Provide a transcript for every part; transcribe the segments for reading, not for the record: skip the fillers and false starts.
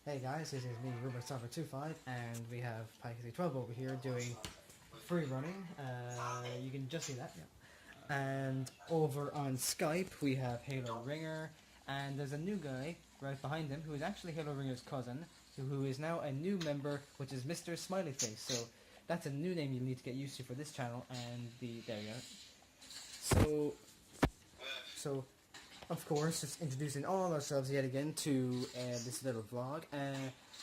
Hey guys, this is me, RubenSuffer25, and we have Pikey12 over here doing free running. You can just see that, yeah. And over on Skype, we have Halo Ringer, and there's a new guy right behind him who is actually Halo Ringer's cousin, who is now a new member, which is Mr. Smileyface. So that's a new name you need to get used to for this channel, and there you go. So of course, just introducing all ourselves yet again to this little vlog.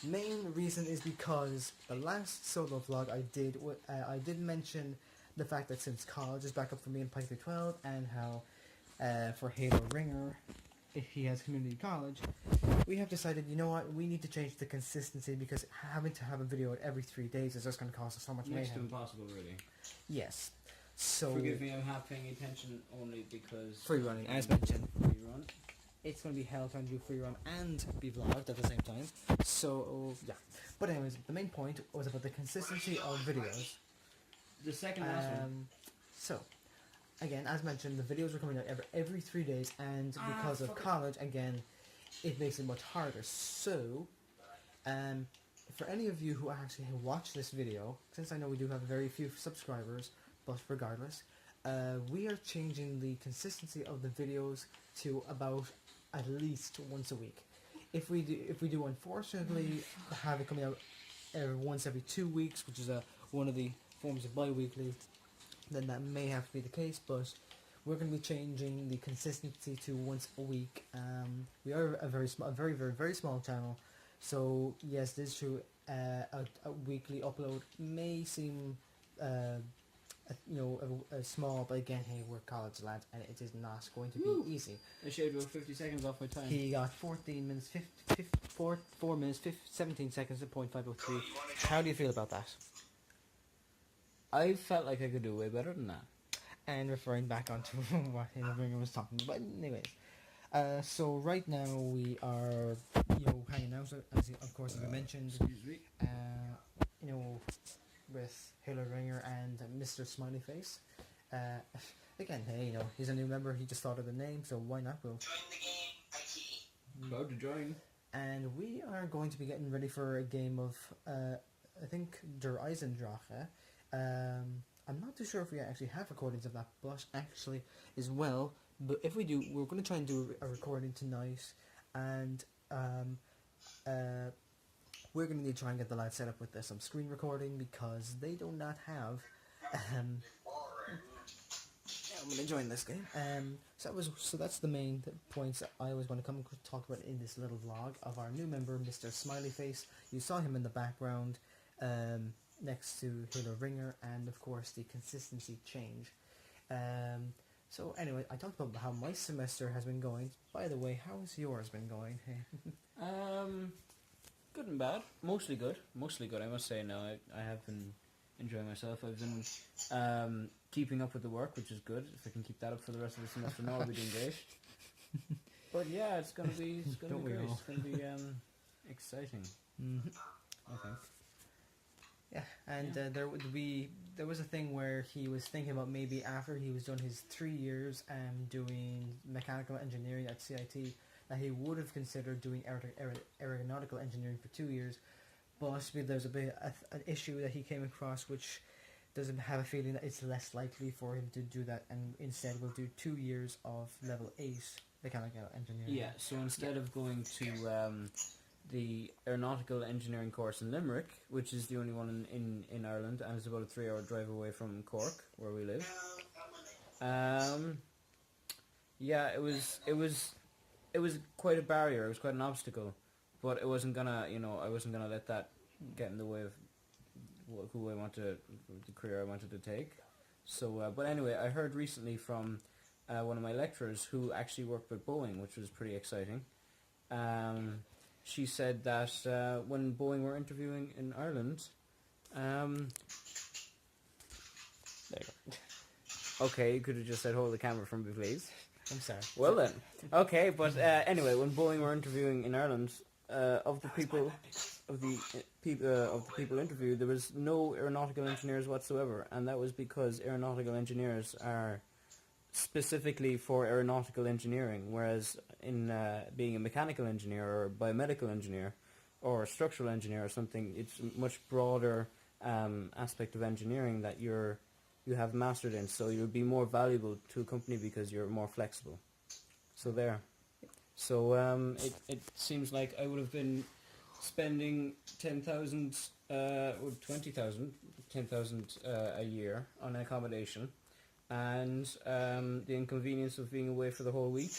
Main reason is because the last solo vlog I did mention the fact that since college is back up for me in Python 12, and how for Halo Ringer, if he has community college, we have decided, you know what, we need to change the consistency, because having to have a video every 3 days is just going to cost us so much next to mayhem. impossible, really. Yes. So forgive me, I'm half paying attention only because free running, as mentioned. Free run. It's going to be hell trying to do free run and be vlogged at the same time. So yeah. But anyways, the main point was about the consistency of videos. The second last one. So again, as mentioned, the videos are coming out every 3 days, and because of college, again, it makes it much harder. So for any of you who actually watch this video, since I know we do have very few subscribers, but regardless, we are changing the consistency of the videos to about at least once a week. If we do unfortunately have it coming out once every 2 weeks, which is one of the forms of bi-weekly, then that may have to be the case, but we're going to be changing the consistency to once a week. We are a very small channel, so yes, this is true. A weekly upload may seem small, but again, hey, we're college lads, and it is not going to be easy. I shaved about 50 seconds off my time. He got 14 minutes, 4 minutes, 17 seconds at .503. How do you feel about that? I felt like I could do way better than that. And referring back onto what Halo Ringer was talking about. Anyways, so right now we are, hanging out, as of course as we mentioned. Excuse me. With Halo Ringer and Mr. Smileyface. Again, hey, he's a new member. He just thought of the name, so why not? We'll join the game. About to join. And we are going to be getting ready for a game of, I think, Der Eisendrache. I'm not too sure if we actually have recordings of that, but actually, as well, but if we do, we're going to try and do a recording tonight, and we're going to need to try and get the live set up with some screen recording, because they do not have. I'm enjoying this game. So that's the main points that I was going to come and talk about in this little vlog of our new member, Mr. Smileyface. You saw him in the background, next to Halo Ringer, and of course the consistency change. So anyway, I talked about how my semester has been going. By the way, how's yours been going? Good and bad. Mostly good. I must say. No, I have been enjoying myself. I've been keeping up with the work, which is good. If I can keep that up for the rest of the semester, now I'll be doing great. But yeah, it's gonna be great. It's gonna be exciting. Mm-hmm. I think. Yeah, and there was a thing where he was thinking about maybe after he was done his 3 years doing mechanical engineering at CIT, that he would have considered doing aeronautical engineering for 2 years, but there's an issue that he came across which doesn't have a feeling that it's less likely for him to do that, and instead will do 2 years of level 8 mechanical engineering. Yeah, so instead of going to the aeronautical engineering course in Limerick, which is the only one in Ireland, and it's about a 3-hour drive away from Cork, where we live. Yeah, it was quite a barrier. It was quite an obstacle, but it wasn't gonna, I wasn't gonna let that get in the way of the career I wanted to take. So, but anyway, I heard recently from one of my lecturers who actually worked with Boeing, which was pretty exciting. She said that when Boeing were interviewing in Ireland, there you go. Okay, you could have just said hold the camera from me, please. I'm sorry. Well then, okay, but anyway, when Boeing were interviewing in Ireland, of the people interviewed, there was no aeronautical engineers whatsoever, and that was because aeronautical engineers are specifically for aeronautical engineering, whereas in being a mechanical engineer or biomedical engineer, or a structural engineer or something. It's a much broader aspect of engineering that you have mastered in, so you'll be more valuable to a company because you're more flexible. So there. So it seems like I would have been spending 10,000 or 20,000, 10,000 a year on accommodation, and the inconvenience of being away for the whole week,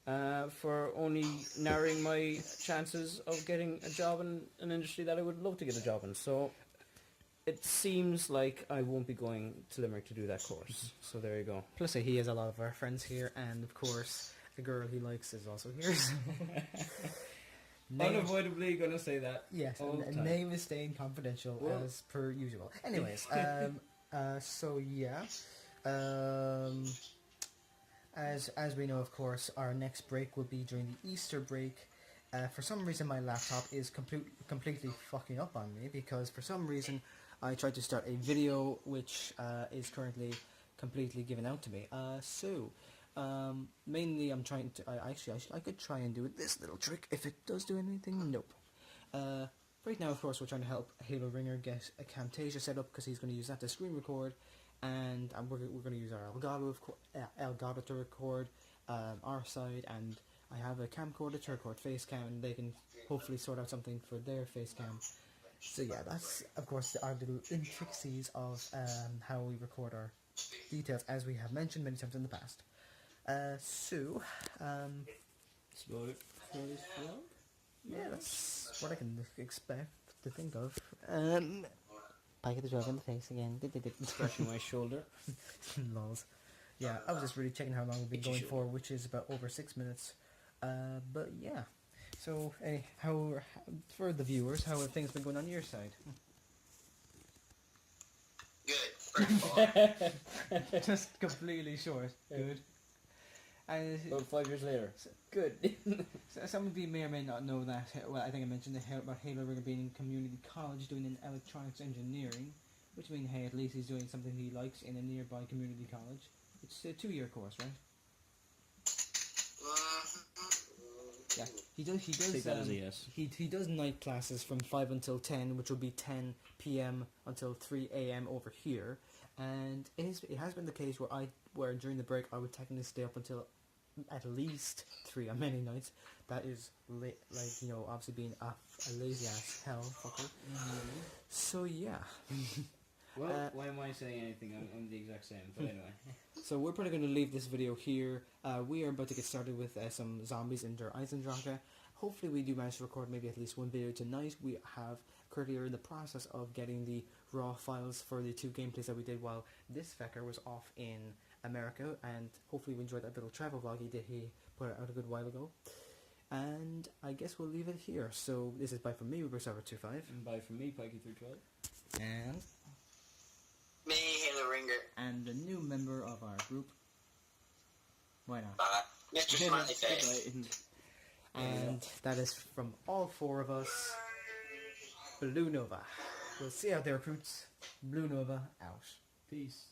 for only narrowing my chances of getting a job in an industry that I would love to get a job in. So it seems like I won't be going to Limerick to do that course. So there you go. Plus, he has a lot of our friends here, and of course, the girl he likes is also here. Unavoidably going to say that. Yes, all the and time. name is staying confidential as per usual. Anyways, so yeah, as we know, of course, our next break will be during the Easter break. For some reason, my laptop is completely fucking up on me, because for some reason I tried to start a video which is currently completely given out to me. Mainly I'm trying to, I could try and do it this little trick. If it does do anything, nope. Right now, of course, we're trying to help Halo Ringer get a Camtasia set up, because he's going to use that to screen record, and we're going to use our Elgato to record our side, and I have a camcorder to record face cam, and they can hopefully sort out something for their face cam. So yeah, that's of course our little intricacies of how we record our details, as we have mentioned many times in the past. Yeah, that's what I can expect to think of. Pike at the joke in the face again. Scratching my shoulder. Lols. Yeah, I was just really checking how long we've been going for, which is about over 6 minutes. But yeah. So, how for the viewers, how have things been going on your side? Good. First of all. Just completely short. Good. About 5 years later. Good. Some of you may or may not know that, well, I think I mentioned about Halo Ringer being in community college doing an electronics engineering, which means, hey, at least he's doing something he likes in a nearby community college. It's a 2-year course, right? Yeah, he does. Take that as a yes. He does night classes from 5 until 10, which will be 10 p.m. until 3 a.m. over here. And it has been the case where during the break I would technically stay up until at least 3 on many nights. That is obviously being a lazy ass hell fucker. Mm-hmm. So yeah. Well, why am I saying anything? I'm the exact same, but anyway. So we're probably going to leave this video here. We are about to get started with some zombies in Der Eisendrache. Hopefully we do manage to record maybe at least one video tonight. We have currently in the process of getting the raw files for the 2 gameplays that we did while this fecker was off in America, and hopefully we enjoyed that little travel vlog he put out a good while ago. And I guess we'll leave it here. So this is bye from me, Uberserver25. And bye from me, Pikey312. And Me, Halo Ringer. and a new member of our group. Why not? Mr. Smileyface. And that is from all 4 of us, Blue Nova. We'll see you out there, recruits. Blue Nova out. Peace.